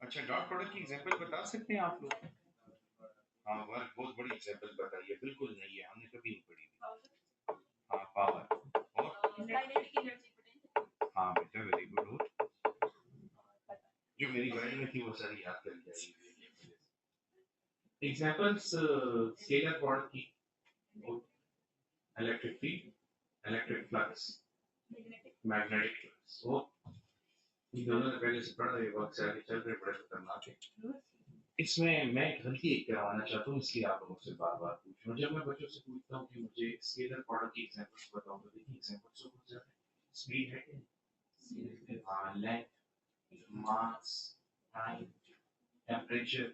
अच्छा, dot product की example बता सकते हैं आप लोग? हाँ, वर्क बहुत बड़ी एग्जांपल बताइए। बिल्कुल नहीं है, हमने कभी नहीं पढ़ी थी। हाँ, पावर और हाँ बेटा, वेरी गुड। और जो मेरी गाइड में थी वो सारी याद कर जाएगी। एग्जांपल्स स्केलर प्रोडक्ट की, electric field, electric flux, magnetic flux. वो इन दोनों ने पहले से पढ़ा है, वक्त से आगे चल रहे, बड़े खतरनाक है। इसमें मैं एक गलती एक करवाना चाहता हूँ, इसलिए आप लोगों से बार बार पूछ रहा हूँ। जब मैं बच्चों से पूछता हूँ कि मुझे स्केलर प्रोडक्ट की एग्जांपल्स बताओ, तो देखिए एग्जांपल्स तो बहुत ज्यादा है। स्पीड है कि हाँ, लेंथ, मास, टाइम, टेम्परेचर,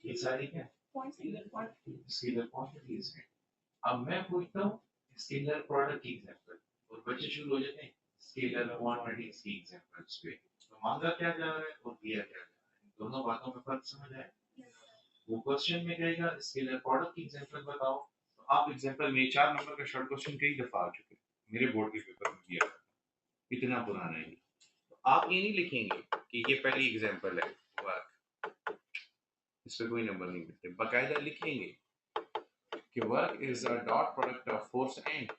ये सारी क्या स्केलर क्वांटिटीज है। अब मैं पूछता हूँ स्केलर प्रोडक्ट की एग्जांपल, और बच्चे शुरू हो जाते हैं स्केलर क्वांटिटीज की एग्जांपल्स पे। तो मांगा क्या जा रहा है और दिया क्या जा रहा है, दोनों बातों में फर्क समझ आए। वो क्वेश्चन में कहेगा स्केलर प्रोडक्ट की एग्जांपल बताओ, तो आप एग्जांपल में 4 नंबर का शॉर्ट क्वेश्चन कई दफा आ चुके हैं मेरे बोर्ड के पेपर में दिया, इतना पुराना है। तो आप ये नहीं लिखेंगे कि ये पहली एग्जांपल है वर्क, इस पे कोई नंबर नहीं मिलते। बाकायदा लिखेंगे कि work is a dot product of force and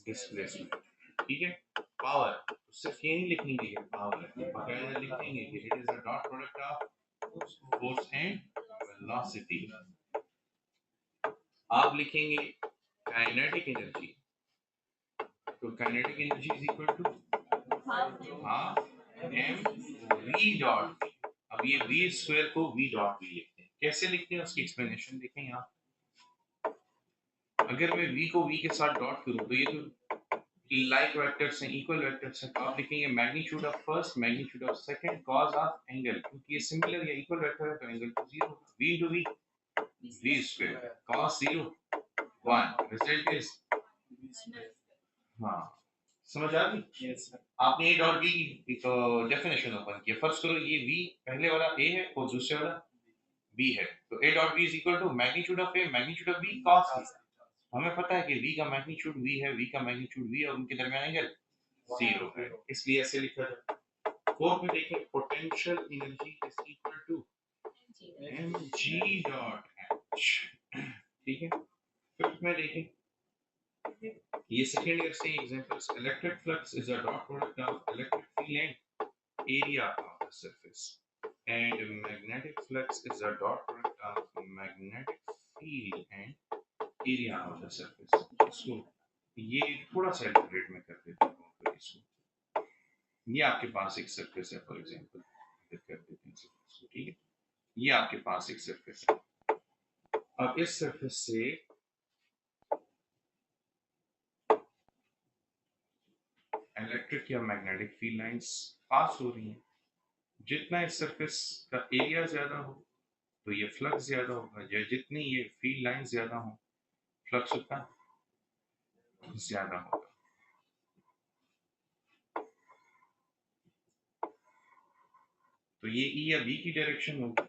displacement. ठीक है, पावर तो सिर्फ ये नहीं लिखेंगे कि पावर है, बाकायदा लिखेंगे कि it is a dot product of force and velocity. आप लिखेंगे काइनेटिक एनर्जी, तो kinetic energy is equal to half m v dot. अब ये वी स्क्वायर को वी डॉट भी लिखते हैं, कैसे लिखते हैं उसकी एक्सप्लेनेशन देखें यहाँ। अगर मैं v को v के साथ डॉट करूं तो ये तो लाइक वेक्टर्स हैं, इक्वल वेक्टर्स हैं, तो आप लिखेंगे magnitude of first, magnitude of second, cos of angle, क्योंकि ये सिमिलर या इक्वल वेक्टर है तो एंगल तो 0 होगा। v into v, v square, cos 0 1, result is हाँ, समझ आ गई। yes, आपने a डॉट b की डेफिनेशन ओपन किया, फर्स्ट करो ये v पहले वाला a है और दूसरे वाला b है, तो a dot b is equal to magnitude of a magnitude of b cos b। हमें पता है कि v का मैग्नीट्यूड v है, v का मैग्नीट्यूड v और उनके दरमियान एंगल 0 है, इसलिए ऐसे लिखा जाए। फोर्थ में देखें potential energy is equal to mg dot h। ठीक है, फिफ्थ में देखें, ये सेकंड ईयर से examples, electric flux is a dot product of electric field and area of the surface, and magnetic flux is a dot product of magnetic field and area of the surface. इसको ये थोड़ा सा एलिब्रेट में कर देता हूँ, तो इसको ये आपके पास एक सरफेस है, फॉर एग्जांपल कर देते हैं सरफेस को। ठीक है, ये आपके पास एक सरफेस है। अब इस सरफेस से इलेक्ट्रिक या मैग्नेटिक फील्ड लाइंस पास हो रही हैं। जितना इस सरफेस का एरिया ज्यादा हो तो ये फ्लक्स ज्यादा होगा, या जितनी ये फील्ड लाइन ज्यादा हो फ्लक्स उतना ज्यादा होगा। तो ये ई या बी की डायरेक्शन होगी,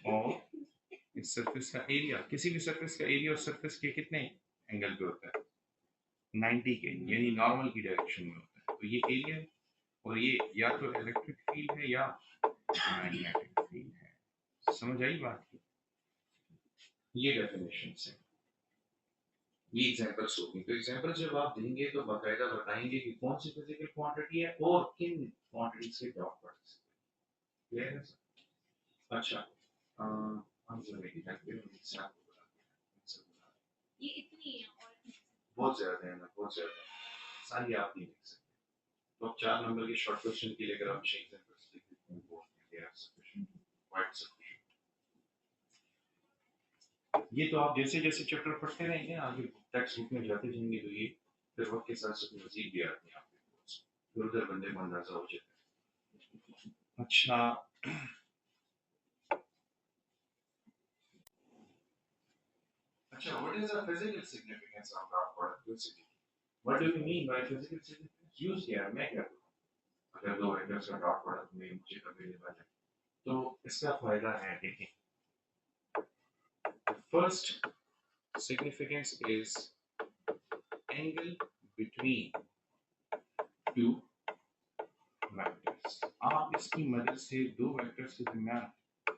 और इस सरफेस का एरिया, किसी भी सरफेस का एरिया उस सरफेस के कितने एंगल पे होता है, 90 के, यानी नॉर्मल की डायरेक्शन में होता है। तो ये एरिया और ये या तो इलेक्ट्रिक फील्ड है या मैग्नेटिक फील्ड है। समझ आई बात की? ये डेफिनेशन है, ये एग्जांपल्स होगी। तो एग्जांपल जब आप देंगे तो बाकायदा बताएंगे कि कौन सी फिजिकल क्वांटिटी है और किन क्वांटिटीज के डॉट प्रोडक्ट्स। क्लियर है सर? अच्छा, हम जो है कि ये इतनी है और बहुत ज्यादा है ना, बहुत ज्यादा सारी आप नहीं लिख सकते। तो आप 4 नंबर के शॉर्ट क्वेश्चन के लिए अगर आप 6 एग्जांपल्स लिख देते हैं वो सफिशिएंट, क्वाइट सफिशिएंट। ये तो आप जैसे जैसे चैप्टर पढ़ते रहेंगे आगे टेक्स्ट बुक में जाते जाएंगे तो ये फिर वक्त के साथ साथ मजीद भी आते हैं आपके, फिर उधर बंदे को अंदाजा हो जाता है। अच्छा, अच्छा, what is the physical significance of dot product basically? What do you mean by physical significance? Use क्या है, मैं क्या करूँ अगर दो वेक्टर्स का डॉट प्रोडक्ट में मुझे अवेलेबल है, तो इसका फायदा है। देखें, first significance is angle between two vectors। आप आप इसकी मदद से दो वेक्टर्स के दरमियान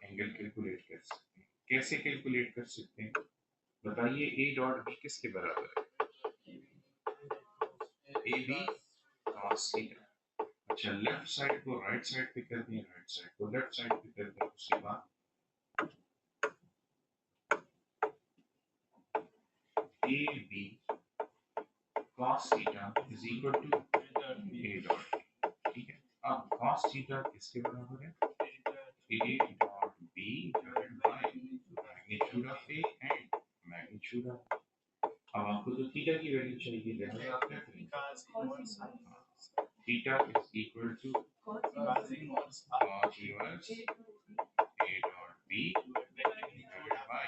एंगल कैलकुलेट कर सकते हैं। कैसे कैलकुलेट कर सकते हैं बताइए? ए डॉट बी किसके बराबर है? A B cos theta. अच्छा, लेफ्ट साइड को राइट साइड पे कर दें, राइट साइड को लेफ्ट साइड पे कर दें, उसके बाद A B cos theta is equal to A dot, ठीक है। अब cos थीटा किसके बराबर है? A dot B divided by magnitude of A and magnitude of. अब आपको तो थीटा की वैल्यू चाहिए, लिहाजा आप क्या करेंगे? Theta is equal to cos inverse a dot b divided by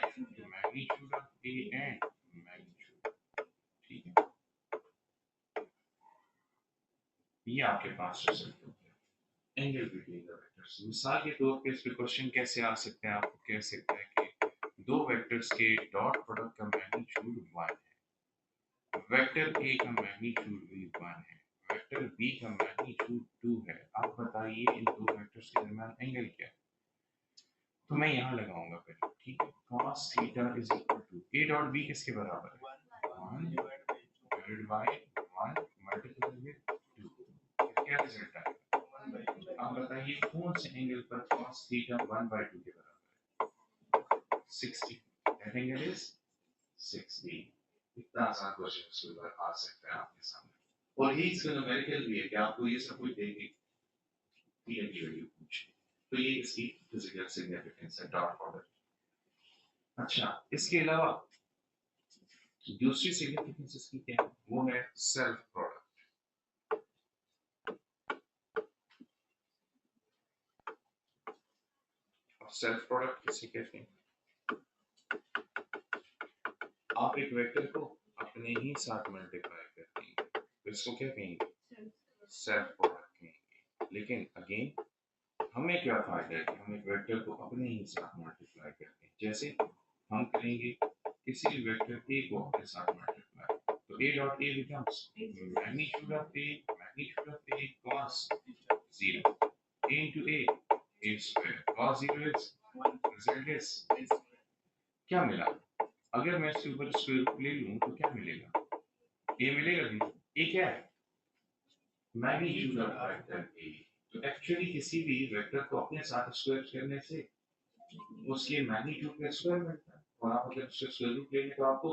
magnitude of a and magnitude, ठीक है। ये आपके पास रिजल्ट हो गया एंगल बिटवीन द वेक्टर्स। मिसाल के तौर पे इस पे क्वेश्चन कैसे आ सकते हैं? आपको कह सकते हैं कि दो वेक्टर्स के डॉट प्रोडक्ट का मैग्नीट्यूड 1 है, वेक्टर ए का मैग्नीट्यूड भी 1 है, वेक्टर बी का मैग्नीट्यूड 2 है। आप बताइए इन दो वेक्टर्स के दरमियान एंगल क्या है? तो मैं यहाँ लगाऊंगा पहले, ठीक है। cos theta is equal to a dot b किसके बराबर है? 1 डिवाइडेड बाय 1 मल्टीप्लाई विद 2। क्या रिजल्ट आएगा? अब बताइए कौन से एंगल पर cos थीटा 1/2 के बराबर है? 60। That angle is 60। इतना आसान क्वेश्चन इस बार आ सकता है आपके सामने, और ये इसका न्यूमेरिकल भी है कि आपको ये सब कुछ देके थीटा की वैल्यू पूछे, तो ये इसकी फिजिकल सिग्निफिकेंस है डॉट प्रोडक्ट। अच्छा, इसके अलावा दूसरी सिग्निफिकेंस इसकी क्या है? वो है सेल्फ प्रोडक्ट। और सेल्फ प्रोडक्ट किसे कहते हैं? आप एक वेक्टर को अपने ही साथ मल्टीप्लाई करते हैं तो इसको क्या कहेंगे? सेल्फ प्रोडक्ट कहेंगे। लेकिन अगेन हमें क्या फायदा है कि हम एक वेक्टर को अपने ही साथ मल्टीप्लाई करते हैं। जैसे हम करेंगे किसी वेक्टर ए को अपने साथ मल्टीप्लाई, तो a dot a becomes magnitude of a cos 0 a into a square cos 0 is 1, result is क्या मिला? अगर मैं इसके ऊपर स्क्वायर रूट ले लूं तो क्या मिलेगा? a मिलेगा भी। a क्या है? Magnitude of vector a। तो एक्चुअली किसी भी वेक्टर को अपने साथ स्क्वायर करने से उसके मैग्नीट्यूड का स्क्वायर मिलता है, और आप अगर उसका स्क्वायर रूट लेंगे तो आपको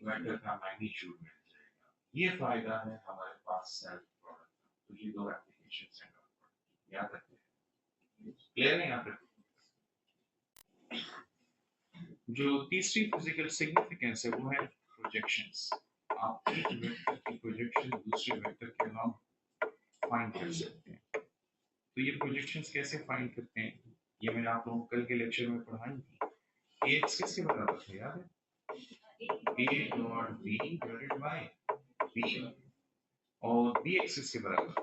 वेक्टर का मैग्नीट्यूड मिल जाएगा। ये फायदा है हमारे पास सेल्फ प्रोडक्ट का। तो ये दो एप्लीकेशंस हैं डॉट प्रोडक्ट, याद रखिए। क्लियर है यहाँ पे? जो तीसरी फिजिकल सिग्निफिकेंस है वो है प्रोजेक्शंस। आप एक वेक्टर की प्रोजेक्शन दूसरे वेक्टर के अलावा फाइंड कर सकते हैं। तो ये प्रोजेक्शंस कैसे फाइंड करते हैं ये मैंने आप लोगों को कल के लेक्चर में पढ़ाई थी। ax किसके बराबर है याद है? a dot b divided by b, और bx किसके बराबर था?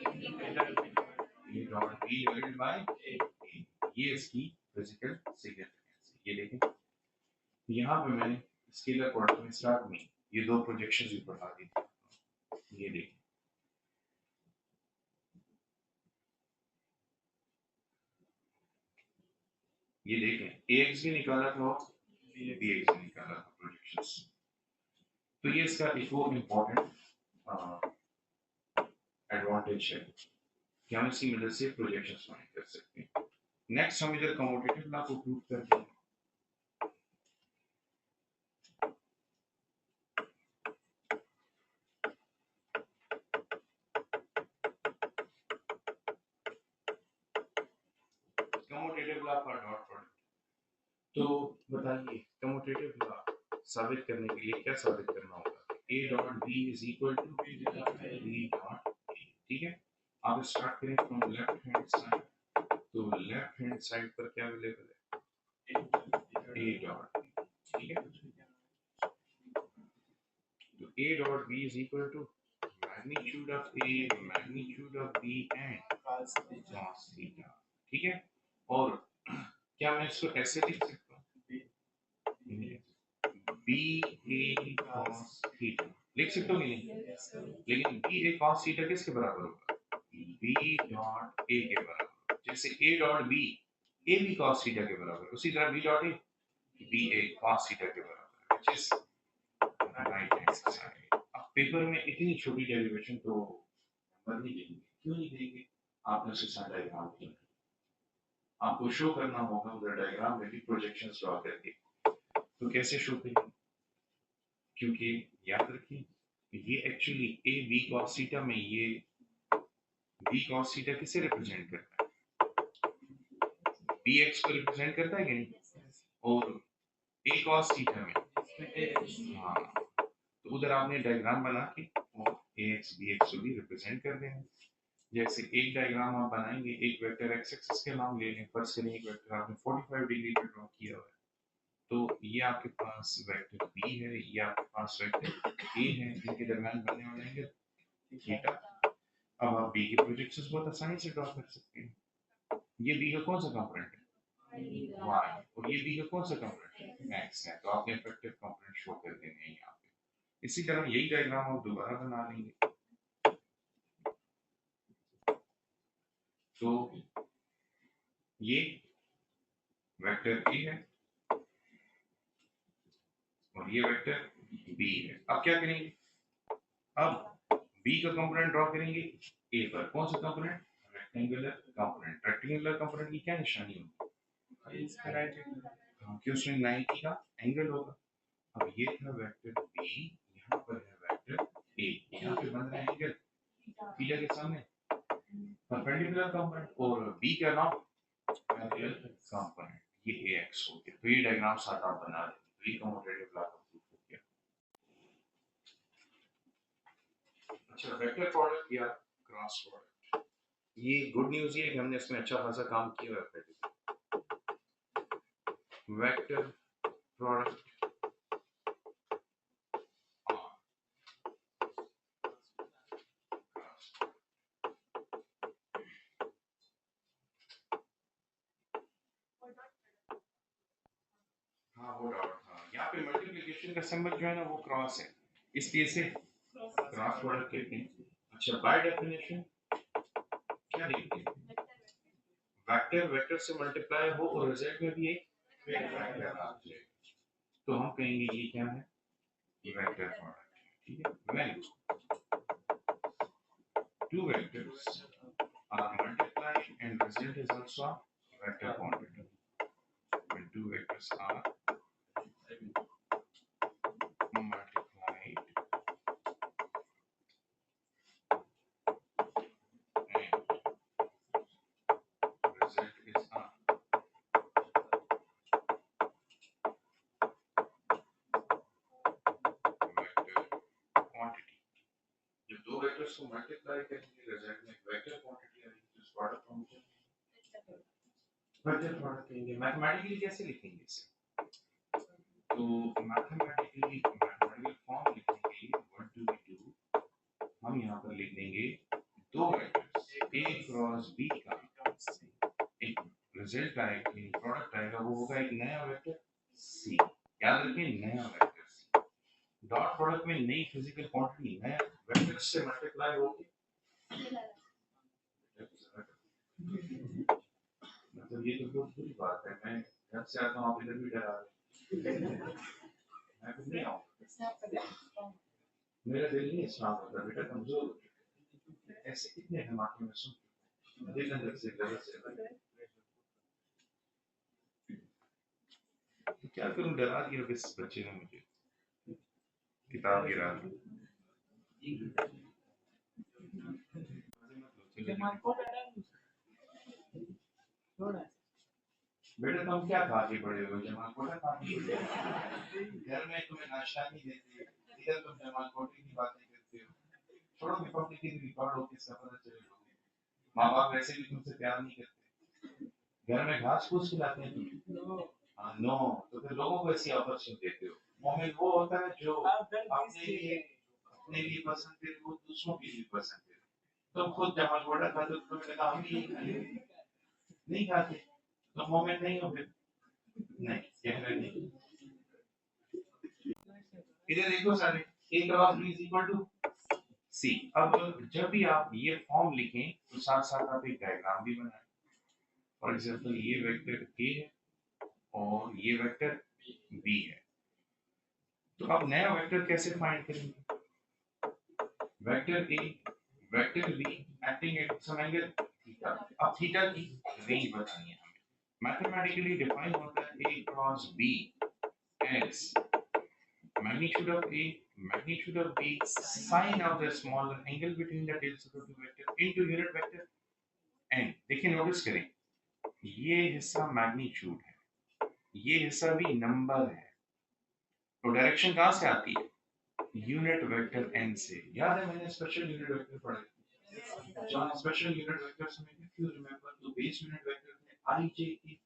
a dot b divided by a। ये इसकी फिजिकल सिग्निफिकेंस है। ये देखें यहाँ पे मैंने स्केलर प्रोडक्ट में स्टार्ट में ये दो प्रोजेक्शंस भी पढ़ा दी थी। ये देखें, ये देखें ax भी निकाला था और bx भी निकाला था प्रोजेक्शंस। तो ये इसका एक वो इम्पोर्टेंट एडवांटेज है कि हम इसकी मदद से प्रोजेक्शंस फाइंड कर सकते हैं। नेक्स्ट हम इधर कम्यूटेटिव लॉ को प्रूव करते हैं। Commutative law for dot product, तो बताइए कम्यूटेटिव लॉ साबित करने के लिए क्या साबित करना होगा? a dot b is equal to b dot a, ठीक है। आप स्टार्ट करें फ्रॉम लेफ्ट हैंड साइड, तो लेफ्ट हैंड साइड पर क्या अवेलेबल है? a डॉट b, ठीक है। तो a dot b is equal to magnitude of a magnitude of b and cos theta, ठीक है। और क्या मैं इसको ऐसे लिख सकता हूँ? b a cos थीटा लिख सकता हूँ कि नहीं? लेकिन b a cos थीटा किसके बराबर होगा? b डॉट a के बराबर। जैसे a डॉट b a भी cos थीटा के बराबर, उसी तरह b dot a b a cos theta के बराबर, which is right hand side. अब पेपर में इतनी छोटी डेरिवेशन तो नंबर नहीं देंगे, क्यों नहीं देंगे? आपने उसके साथ डायग्राम किया, आपको शो करना होगा उधर डायग्राम में भी प्रोजेक्शंस ड्रॉ करके। तो कैसे शो करेंगे? क्योंकि याद रखिए ये actually a b cos theta में ये b cos थीटा किसे रिप्रेजेंट करता है? bx को रिप्रेजेंट करता है कि नहीं? और a cos थीटा में हाँ, तो उधर आपने डायग्राम बना के और ax bx को भी रिप्रेजेंट कर देना। जैसे एक डायग्राम आप बनाएंगे, एक वेक्टर x एक्सिस के नाम ले लें, फर्स्ट करें एक वेक्टर आपने 45 डिग्री पे ड्रॉ किया हुआ है, तो ये आपके पास वेक्टर b है, ये आपके पास वेक्टर a है, इनके दरमियान बनने वाला एंगल थीटा। अब आप b की प्रोजेक्शंस बहुत आसानी से ड्रॉ कर सकते हैं। ये b का कौन सा कंपोनेंट है? y, और ये b का कौन सा कंपोनेंट है? x है, तो आपने इफेक्टिव कंपोनेंट शो कर देने हैं यहाँ पे। इसी तरह यही डायग्राम आप दोबारा बना लेंगे। तो ये वेक्टर a है और ये वेक्टर b है। अब क्या करेंगे? अब b का कंपोनेंट ड्रॉ करेंगे a पर, कौन सा component? Rectangular component. Rectangular component की क्या निशानी होगी? कि उसमें 90 का एंगल होगा। अब ये था वेक्टर b, यहाँ पर है वेक्टर a, यहाँ पे बन रहा है एंगल थीटा के सामने परपेंडिकुलर कंपोनेंट, और b का नाम पैरेलल कंपोनेंट, ये ax हो गया। तो ये डायग्राम साथ आप बना लें, तो ये कम्यूटेटिव लॉ का प्रूफ हो गया। अच्छा, वेक्टर प्रोडक्ट या क्रॉस प्रोडक्ट, ये गुड न्यूज़ ये है कि हमने इसमें अच्छा खासा काम किया है पहले। वेक्टर प्रोडक्ट हाँ वो डॉट, हाँ यहाँ पे मल्टीप्लिकेशन का सिंबल जो है ना वो क्रॉस है, इसलिए इसे क्रॉस प्रोडक्ट कहते हैं। अच्छा, बाय डेफिनेशन क्या लिखते हैं? वेक्टर वेक्टर से मल्टीप्लाई हो और रिजल्ट में भी एक वेक्टर आ जाए, तो हम कहेंगे ये क्या है? ये वेक्टर प्रोडक्ट है। ठीक है, when two vectors are multiplied and result is also a vector quantity. When two vectors are multiplied and result is a vector quantity. जब दो वेक्टर्स को मल्टीप्लाई करेंगे रिजल्ट में वेक्टर क्वांटिटी आएगी, तो इस प्रोडक्ट को हम वेक्टर प्रोडक्ट कहेंगे। मैथमेटिकली कैसे लिखेंगे इसे? तो मैथमेटिकली मैथमेटिकल फॉर्म लिखने के लिए व्हाट डू वी डू, हम यहाँ पर लिख देंगे दो वेक्टर्स a क्रॉस b का एक रिजल्ट आएगा, प्रोडक्ट आएगा, वो होगा एक नया वेक्टर c। याद रखिए नया वेक्टर c। डॉट प्रोडक्ट में नई फिजिकल क्वांटिटी नया वेक्टर से मल्टीप्लाई होगी, मतलब ये तो बहुत बुरी बात है। मैं घर से आता हूँ, आप इधर भी डरा रहे हैं, मैं कुछ नहीं आऊँ, मेरा दिल नहीं स्ट्रांग होता, बेटा कमजोर हो चुके हैं। ऐसे कितने धमाके में सुन दिल अंदर से गलत से क्या करूं, डरा दिया किस बच्चे ने मुझे, किताब गिरा दी। बेटा तुम क्या खा के बड़े हो? जमाल कोटा खा के बड़े हो? घर में तुम्हें नाश्ता नहीं देते, इधर तुम जमाल कोटे की बातें करते हो। छोड़ो रिपब्लिक की रिकॉर्ड हो, किसका पता चले लोगे। माँ बाप वैसे भी तुमसे प्यार नहीं करते, घर में घास फूस खिलाते हैं तुम्हें। हाँ नो, तो फिर लोगों को ऐसी ऑफर क्यों देते हो? मोमिन वो होता है जो अपने लिए पसंद है, वो दूसरों के लिए पसंद है। तुम खुद जमाल कोटा खाते हो, तुम्हें लगा हम ही नहीं खाते, तो मोमिन नहीं हो फिर। नहीं, कहना नहीं। इधर देखो सारे, a cross b is equal to c। अब जब भी आप ये फॉर्म लिखें तो साथ साथ आप एक डायग्राम भी बनाएं। फॉर एग्जाम्पल ये वेक्टर ए है और ये वेक्टर बी है, तो अब नया वेक्टर कैसे फाइंड करेंगे? Vector A, vector B acting at some angle theta. अब थीटा की रेंज बतानी है हमें। मैथमेटिकली डिफाइन होता है A cross B as magnitude of A, magnitude of B, sine of the smaller angle between the tails of the two vector into unit vector n। देखिए notice करें, ये हिस्सा मैग्नीट्यूड है, ये हिस्सा भी नंबर है, तो डायरेक्शन कहाँ से आती है? यूनिट वेक्टर n से। याद है मैंने स्पेशल यूनिट वेक्टर पढ़ा है, जहाँ स्पेशल यूनिट वेक्टर्स में इफ यू रिमेंबर तो बेस यूनिट वेक्टर थे i j k,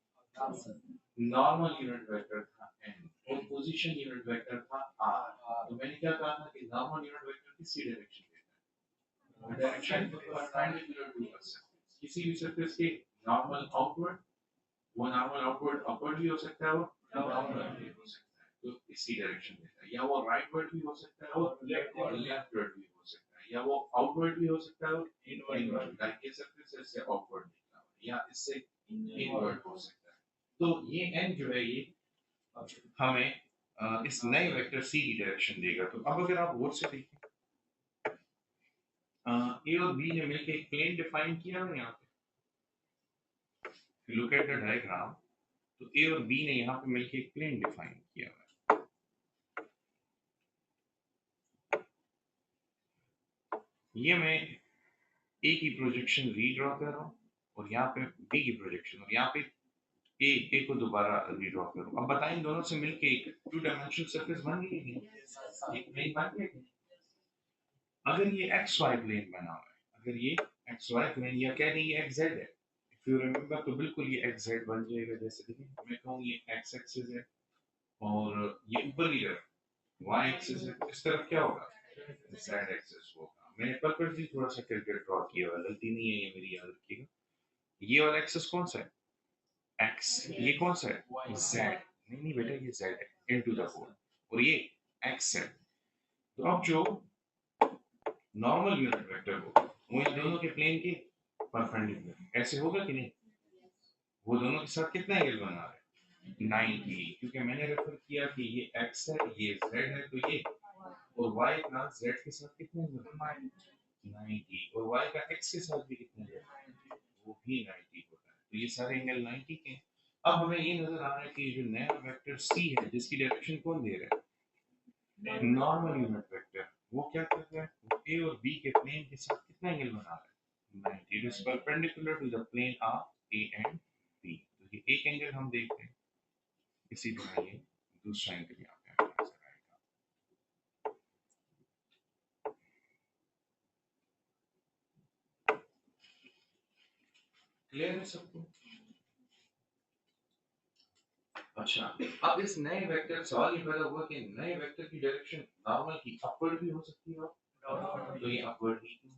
normal unit vector था n और पोजीशन यूनिट वेक्टर था r। तो मैंने क्या कहा था कि नॉर्मल यूनिट वेक्टर किसी डायरेक्शन देता है, direction perpendicular to a surface, किसी भी सरफेस के नॉर्मल आउटवर्ड, वो नॉर्मल आउटवर्ड अपवर्ड भी हो सकता है, वो डाउनवर्ड भी हो सकता है, तो इसी डायरेक्शन देता है, या वो राइटवर्ड भी हो सकता है और लेफ्टवर्ड भी हो सकता है, या वो आउटवर्ड भी हो सकता है और इनवर्ड, लाइक ये सरफेस से आउटवर्ड निकला या इससे इनवर्ड हो सकता है। तो ये n जो है ये हमें इस नए वेक्टर c की डायरेक्शन देगा। तो अब अगर आप गौर से देखें, a और b ने मिलकर एक प्लेन डिफाइन किया है यहाँ पे, लुक एट द डायग्राम, तो a और b ने यहाँ पे मिलकर एक प्लेन डिफाइन किया है। ये मैं a की प्रोजेक्शन रीड्रॉ कर रहा हूँ और यहाँ पे b की प्रोजेक्शन, और यहाँ पे ए को दोबारा रीड्रॉ करूँ। अब बताएं दोनों से मिलके एक टू डायमेंशनल सरफेस बन गई है, एक प्लेन बन गया। अगर ये एक्स वाई प्लेन बना हुआ है, अगर ये एक्स वाई प्लेन या कह दें ये एक्स जेड है, इफ यू रिमेंबर तो बिल्कुल ये एक्स जेड बन जाएगा। जैसे देखिए मैं कहूँ ये एक्स एक्सिस है और ये ऊपर की तरफ वाई एक्सिस है, इस तरफ क्या होगा? जेड एक्सिस होगा। मैंने पर्पसली थोड़ा सा करके ड्रॉ किया हुआ, गलती नहीं है ये मेरी, याद रखिएगा। ये वाला एक्सिस कौन सा है? एक्स। ये कौन सा है? जेड। नहीं नहीं बेटा ये जेड है इनटू द होल, और ये एक्स है। तो अब जो नॉर्मल यूनिट वेक्टर हो वो इन दोनों के प्लेन के परपेंडिकुलर ऐसे होगा कि नहीं? वो दोनों के साथ कितना एंगल बना रहा है? 90, क्योंकि मैंने रेफर किया कि ये x है ये z है, तो ये और y का z के साथ कितना एंगल? 90। और y का x के साथ भी कितना एंगल? वो भी 90 होता है, तो ये सारे एंगल 90 के हैं। अब हमें ये नजर आ रहा है कि जो नया वेक्टर c है जिसकी डायरेक्शन कौन दे रहा है? Normal unit vector. वो क्या कर रहा है? वो a और b के प्लेन के साथ कितना एंगल बना रहा है? 90। It is perpendicular to the plane of a and b। तो ये एक एंगल हम देख रहे हैं, इसी तरह ये दूसरा एंगल यहाँ पे हमें नजर आएगा। क्लियर है सबको? अच्छा, अब इस नए वेक्टर सवाल ये पैदा हुआ कि नए वेक्टर की डायरेक्शन नॉर्मल की अपवर्ड भी हो सकती है, तो ये अपवर्ड ही क्यों?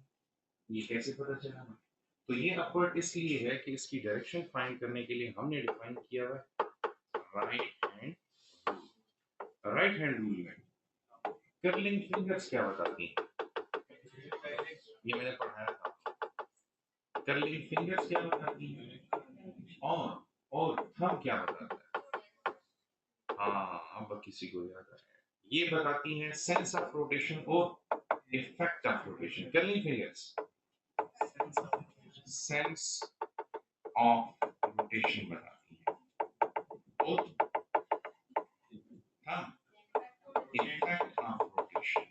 ये कैसे पता चला हमें? तो ये अपवर्ड इसलिए है कि इसकी डायरेक्शन फाइंड करने के लिए हमने डिफाइन किया हुआ right hand rule. Right hand rule में कर्लिंग फिंगर्स क्या बताती हैं? ये मैंने पढ़ाया था। कर्लिंग फिंगर्स क्या बताती हैं और थंब क्या बताता है? हाँ, अब किसी को याद आया। ये बताती हैं सेंस ऑफ रोटेशन और effect of rotation. Curling fingers sense of rotation बताती है और थंब इफेक्ट ऑफ रोटेशन।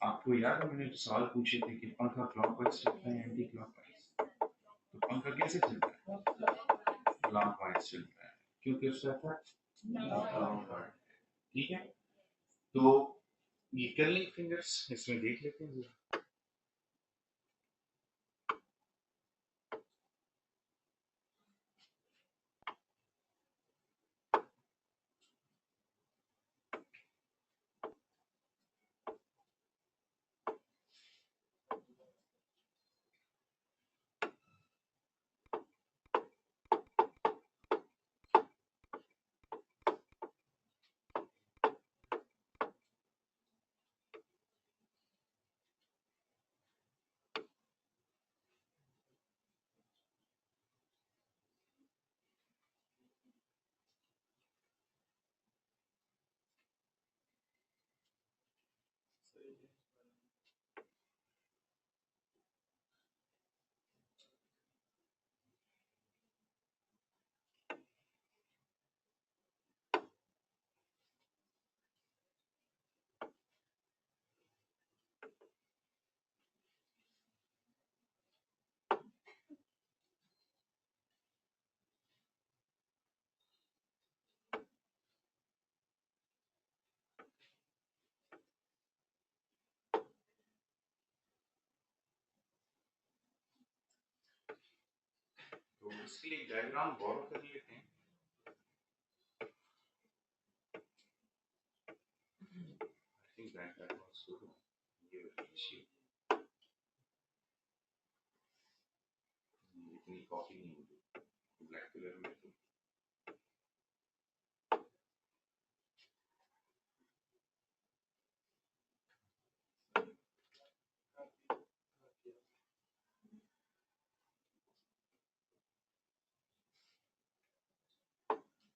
आपको याद है मैंने सवाल पूछे थे कि पंखा क्लॉकवाइज चलता है एंटी क्लॉकवाइज? तो पंखा कैसे चलता है? क्लॉकवाइज चलता है, क्योंकि उसका इफेक्ट डाउनवर्ड। ठीक है, तो ये कर्लिंग फिंगर्स इसमें देख लेते हैं जरा। तो इसके लिए डायग्राम बोरो कर लेते हैं। I think that was good. ये अच्छी इतनी कॉपी नहीं होगी ब्लैक कलर में तो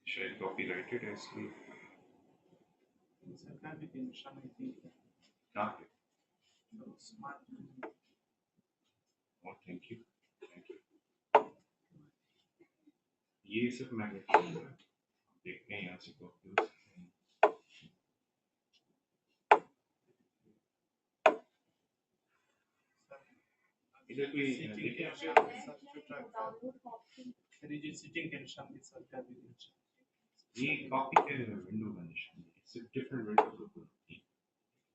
शायद कॉपीराइटेड है इसलिए सरकार भी निशान है थी कहाँ पे? तो स्मार्ट और थैंक यू ये सिर्फ मैग्नेटिक है देखते हैं यहाँ से कॉपी इधर भी रिजिड सीटिंग के निशान के सरकार भी निशान ये कॉपी के विंडो का निशान है it's a different window group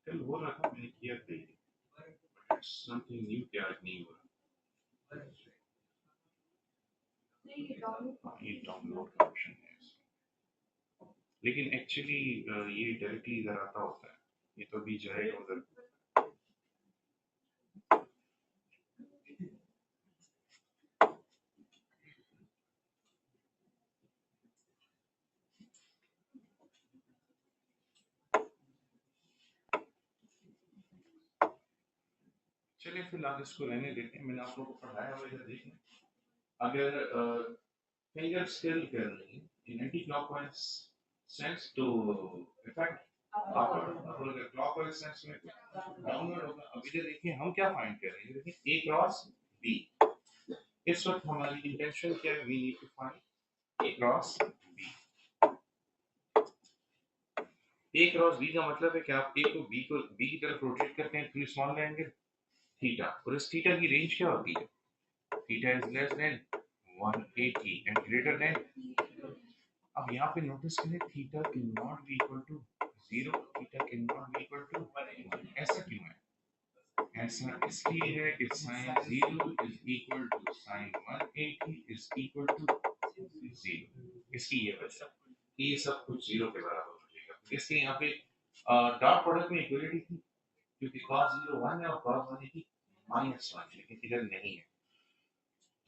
कल हो रहा था मैंने किया था बट समथिंग न्यू क्या आज नहीं हो रहा ये डाउनलोड का ऑप्शन है लेकिन एक्चुअली ये डायरेक्टली इधर आता होता है ये तो भी जाएगा उधर चलिए फिलहाल इसको रहने देते हैं मैंने आप लोगों को पढ़ाया हुआ इधर देखना अगर finger still curling in anti-clockwise sense to effect upward अगर clockwise sense में डाउनवर्ड होगा अब इधर देखिए हम क्या फाइंड कर रहे हैं देखिए a क्रॉस b इस वक्त हमारी इंटेंशन क्या है we need to find a cross b a cross b का मतलब है कि आप a को b की तरफ रोटेट करते हैं तो स्मॉल एंगल थीटा और इस थीटा की रेंज क्या होती है theta is less than 180 and greater than अब यहाँ पे नोटिस करें theta cannot be equal to 0 theta cannot be equal to 1 ऐसा क्यों है ऐसा इसलिए है कि sin 0 is equal to sin 180 is equal to 0 इसकी ये वजह ये सब कुछ 0 के बराबर हो जाएगा इसलिए यहाँ पे डॉट प्रोडक्ट में इक्वलिटी थी क्योंकि cos 0 1 है और cos 180 -1 लेकिन इधर नहीं है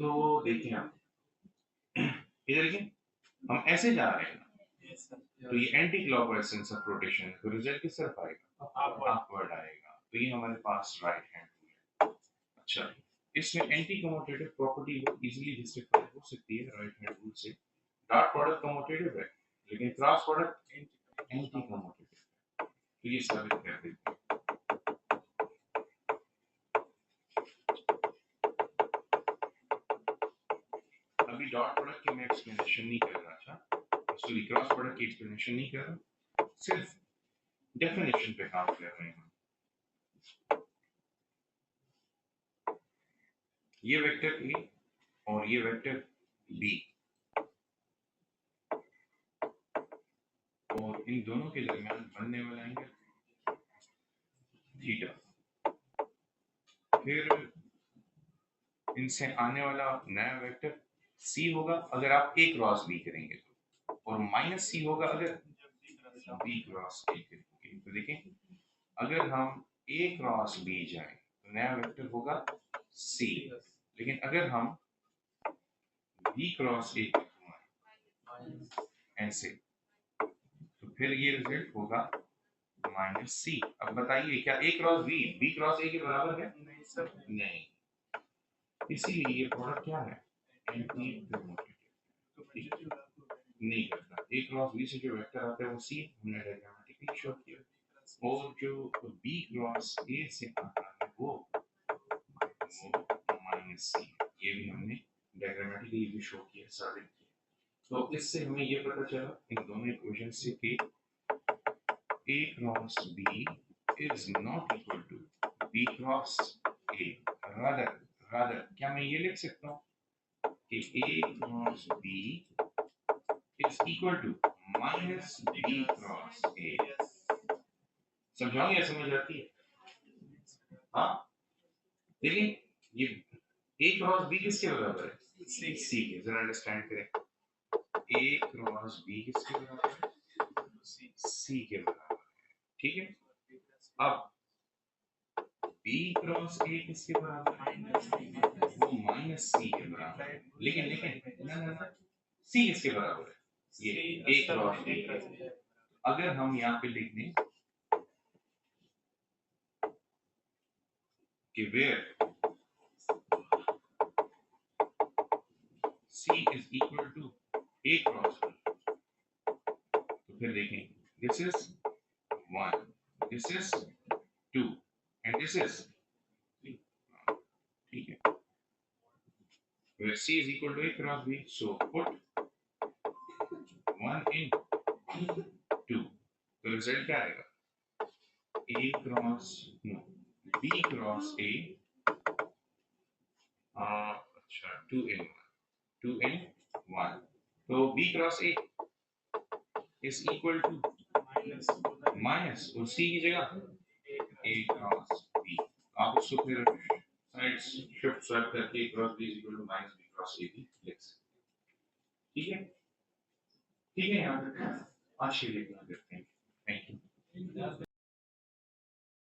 तो देखिए आप इधर देखिए हम ऐसे जा रहे हैं तो ये anti clockwise sense of rotation तो रिजल्ट किस तरफ आएगा अपवर्ड आएगा तो ये हमारे पास राइट हैंड रूल है अच्छा इसमें एंटी कम्यूटेटिव प्रॉपर्टी वो इजीली जस्टिफाई हो सकती है राइट हैंड रूल से डॉट प्रोडक्ट कम्यूटेटिव है लेकिन क्रॉस प्रोडक्ट एंटी कम्यूटेटिव तो ये साबित कर देते हैं अभी डॉट प्रोडक्ट की मैं एक्सप्लेनेशन नहीं कर रहा था सॉरी क्रॉस प्रोडक्ट की एक्सप्लेनेशन नहीं कर रहा सिर्फ डेफिनेशन पे काम कर रहे हैं ये वेक्टर ए और ये वेक्टर बी और इन दोनों के दरमियान बनने वाला एंगल थीटा फिर इनसे आने वाला नया वेक्टर सी होगा अगर आप ए क्रॉस बी करेंगे तो और माइनस सी होगा अगर बी क्रॉस ए करेंगे तो देखें अगर हम ए क्रॉस बी जाएं तो नया वेक्टर होगा सी लेकिन अगर हम बी क्रॉस ए ऐसे तो फिर ये रिजल्ट होगा माइनस सी अब बताइए क्या ए क्रॉस बी क्रॉस ए के बराबर है नहीं सर नहीं इसीलिए ये प्रोडक्ट क्या है एंटी कम्यूटेटिव नहीं करता ए क्रॉस बी से जो वेक्टर आता है वो सी हमने डायग्रामेटिकली शो किया और जो बी क्रॉस ए से आता है वो माइनस सी ये भी हमने डायग्रामेटिकली भी शो किया साबित किया तो इससे हमें ये पता चला इन दोनों इक्वेशन से कि a cross b is not equal to b cross a rather क्या मैं ये लिख सकता हूँ कि a cross b is equal to minus b cross a समझाओ या समझ आती है हाँ देखिए ये a cross b किसके बराबर है सी के, जरा अंडरस्टैंड करें, ए क्रॉस बी किसके बराबर है? सी के बराबर है, ठीक है। अब बी क्रॉस ए किसके बराबर है? वो माइनस सी के बराबर है, लेकिन ना ना ना, सी किसके बराबर है? ये ए क्रॉस बी। अगर हम यहाँ पे लिख दें कि where C is equal to A cross B, तो फिर देखें, this is 1, this is 2 and this is 3, ठीक है। Where C is equal to A cross B, so put 1 in 2, तो रिजल्ट क्या आएगा? A cross no B cross A, अच्छा 2 in 1, तो B cross A is equal to minus और C की जगह A क्रॉस B, आप उसको फिर साइड शिफ्ट स्वैप करके A cross B equal to minus B cross A भी लिख सकते हैं, ठीक है। ठीक है, यहाँ तक आज के लिए इतना करते हैं, थैंक यू।